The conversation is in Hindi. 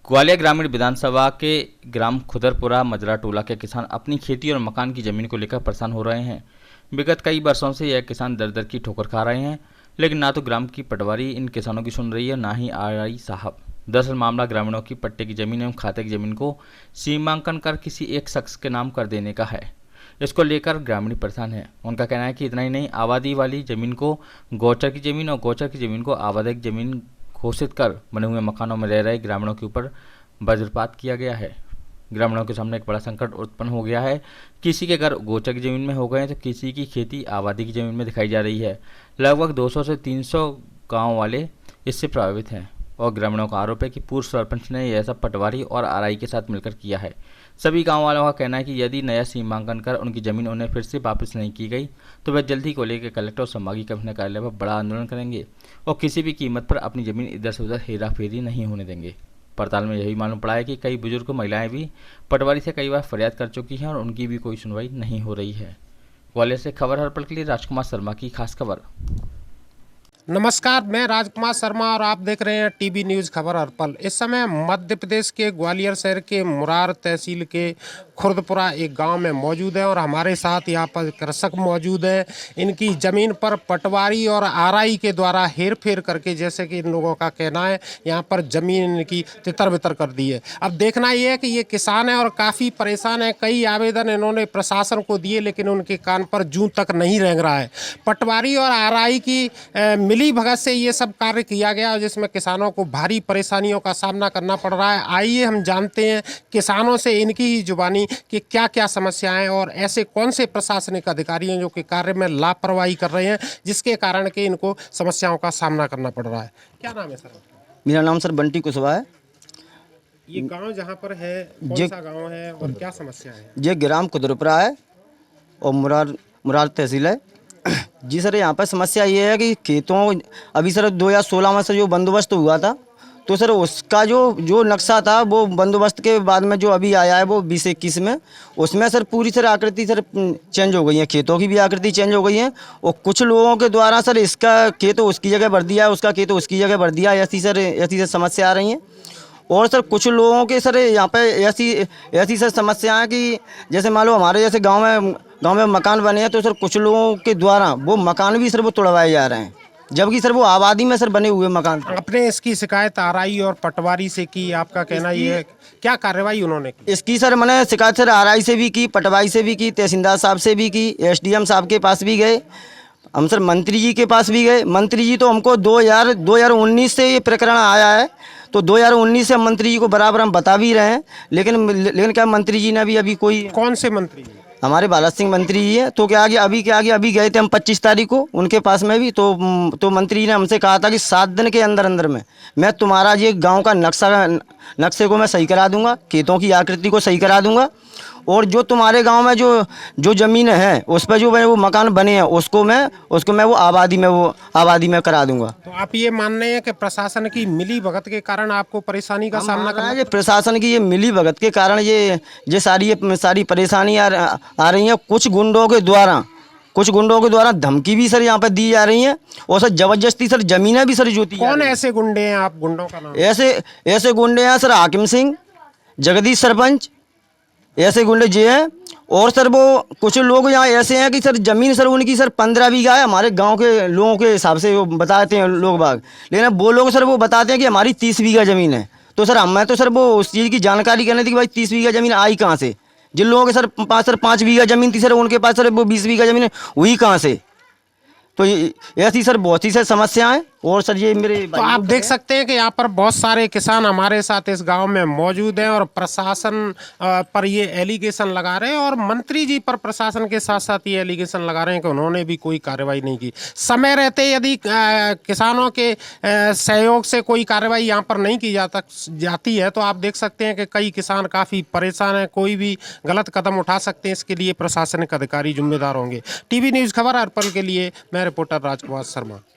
ग्वालियर ग्रामीण विधानसभा के ग्राम खुदरपुरा मजरा टोला के किसान अपनी खेती और मकान की जमीन को लेकर परेशान हो रहे हैं। विगत कई वर्षों से यह किसान दर दर की ठोकर खा रहे हैं, लेकिन ना तो ग्राम की पटवारी इन किसानों की सुन रही है, ना ही आरआई साहब। दरअसल मामला ग्रामीणों की पट्टे की जमीन एवं खाते की जमीन को सीमांकन कर किसी एक शख्स के नाम कर देने का है। इसको लेकर ग्रामीण परेशान है। उनका कहना है कि इतना ही नहीं, आबादी वाली जमीन को गौचर की जमीन और गौचर की जमीन को आबादी की जमीन घोषित कर बने हुए मकानों में रह रहे ग्रामीणों के ऊपर वज्रपात किया गया है। ग्रामीणों के सामने एक बड़ा संकट उत्पन्न हो गया है। किसी के घर गोचर की जमीन में हो गए हैं तो किसी की खेती आबादी की जमीन में दिखाई जा रही है। लगभग 200 से 300 गांव वाले इससे प्रभावित हैं और ग्रामीणों का आरोप है कि पूर्व सरपंच ने यह सब पटवारी और आरआई के साथ मिलकर किया है। सभी गांव वालों का कहना है कि यदि नया सीमांकन कर उनकी जमीन उन्हें फिर से वापस नहीं की गई तो वे जल्द ही को लेकर कलेक्टर और संभागीय कमिश्नर कार्यालय पर बड़ा आंदोलन करेंगे और किसी भी कीमत पर अपनी जमीन इधर से उधर हेरा फेरी नहीं होने देंगे। पड़ताल में यही मालूम पड़ा है कि कई बुजुर्ग महिलाएं भी पटवारी से कई बार फरियाद कर चुकी हैं और उनकी भी कोई सुनवाई नहीं हो रही है। ग्वालियर से खबर हर पल के लिए राजकुमार शर्मा की खास खबर। नमस्कार, मैं राजकुमार शर्मा और आप देख रहे हैं टीवी न्यूज़ खबर हर पल। इस समय मध्य प्रदेश के ग्वालियर शहर के मुरार तहसील के खुर्दपुरा एक गांव में मौजूद है और हमारे साथ यहां पर कृषक मौजूद है। इनकी ज़मीन पर पटवारी और आरआई के द्वारा हेर फेर करके, जैसे कि इन लोगों का कहना है, यहां पर ज़मीन इनकी तितर बितर कर दी है। अब देखना ये है कि ये किसान है और काफ़ी परेशान है। कई आवेदन इन्होंने प्रशासन को दिए लेकिन उनके कान पर जूं तक नहीं रेंग रहा है। पटवारी और आरआई की मिली भगत से ये सब कार्य किया गया और जिसमें किसानों को भारी परेशानियों का सामना करना पड़ रहा है। आइए हम जानते हैं किसानों से इनकी ही जुबानी कि क्या क्या समस्याएं और ऐसे कौन से प्रशासनिक अधिकारी हैं जो कि कार्य में लापरवाही कर रहे हैं जिसके कारण के इनको समस्याओं का सामना करना पड़ रहा है। क्या नाम है सर? मेरा नाम सर बंटी कुशवाहा है। ये गांव जहां पर है कौन सा गांव है और क्या समस्या है? ये ग्राम खुदरपुरा है और मुरार तहसील है। जी सर, यहाँ पर समस्या ये है कि खेतों अभी सर 2016 में से जो बंदोबस्त हुआ था तो सर उसका जो नक्शा था वो बंदोबस्त के बाद में जो अभी आया है वो 2021 में, उसमें सर पूरी सर आकृति सर चेंज हो गई है। खेतों की भी आकृति चेंज हो गई है और कुछ लोगों के द्वारा सर इसका खेत उसकी जगह भर दिया है, उसका खेत उसकी जगह भर दिया है। ऐसी सर समस्या आ रही हैं। और सर कुछ लोगों के सर यहाँ पे ऐसी सर समस्या है कि जैसे मान लो हमारे जैसे गांव में मकान बने हैं तो सर कुछ लोगों के द्वारा वो मकान भी सर वो तोड़वाए जा रहे हैं, जबकि सर वो आबादी में सर बने हुए मकान। आपने इसकी शिकायत आरआई और पटवारी से की, आपका कहना ये है, क्या कार्रवाई उन्होंने की? इसकी सर मैंने शिकायत सर आरआई से भी की, पटवारी से भी की, तहसीलदार साहब से भी की, एसडीएम साहब के पास भी गए, हम सर मंत्री जी के पास भी गए। मंत्री जी तो हमको 2019 से ये प्रकरण आया है तो 2019 से मंत्री जी को बराबर हम बता भी रहे हैं, लेकिन क्या मंत्री जी ने अभी कोई। कौन से मंत्री? हमारे बाला सिंह मंत्री जी हैं। तो क्या गया अभी गए थे हम 25 तारीख को उनके पास में भी तो मंत्री जी ने हमसे कहा था कि 7 दिन के अंदर अंदर में मैं तुम्हारा ये गांव का नक्शे को मैं सही करा दूंगा, खेतों की आकृति को सही करा दूंगा और जो तुम्हारे गांव में जो ज़मीन है उस पर जो वो मकान बने हैं उसको मैं वो आबादी में करा दूंगा। तो आप ये मान रहे हैं कि प्रशासन की मिली भगत के कारण आपको परेशानी का सामना करना है? प्रशासन की ये मिली भगत के कारण ये सारी परेशानी आ रही हैं। कुछ गुंडों के द्वारा धमकी भी सर यहाँ पर दी जा रही है और सर जबरदस्ती सर जमीनें भी सर जोती। कौन ऐसे गुंडे हैं? आप गुंडों का नाम? ऐसे गुंडे हैं सर हाकिम सिंह, जगदीश सरपंच, ऐसे गुंडे जी हैं। और सर वो कुछ लोग यहाँ ऐसे हैं कि सर जमीन सर उनकी सर 15 बीघा है, हमारे गांव के लोगों के हिसाब से वो बताते हैं लोग बाग, लेकिन वो लोग सर वो बताते हैं कि हमारी 30 बीघा ज़मीन है। तो सर मैं तो सर वो उस चीज़ की जानकारी करनी थी कि भाई 30 बीघा ज़मीन आई कहाँ से? जिन लोगों के सर 5 बीघा ज़मीन थी सर उनके पास सर वो 20 बीघा ज़मीन है, हुई कहाँ से? तो ऐसी सर बहुत सी सर समस्याएं। और सर ये मेरे तो आप देख सकते हैं कि यहाँ पर बहुत सारे किसान हमारे साथ इस गांव में मौजूद हैं और प्रशासन पर ये एलिगेशन लगा रहे हैं और मंत्री जी पर प्रशासन के साथ साथ ये एलिगेशन लगा रहे हैं कि उन्होंने भी कोई कार्रवाई नहीं की। समय रहते यदि किसानों के सहयोग से कोई कार्रवाई यहाँ पर नहीं की जाती है तो आप देख सकते हैं कि कई किसान काफ़ी परेशान हैं। कोई भी गलत कदम उठा सकते हैं, इसके लिए प्रशासनिक अधिकारी जिम्मेदार होंगे। टीवी न्यूज़ खबर हर पल के लिए मैं रिपोर्टर राजकुमार शर्मा।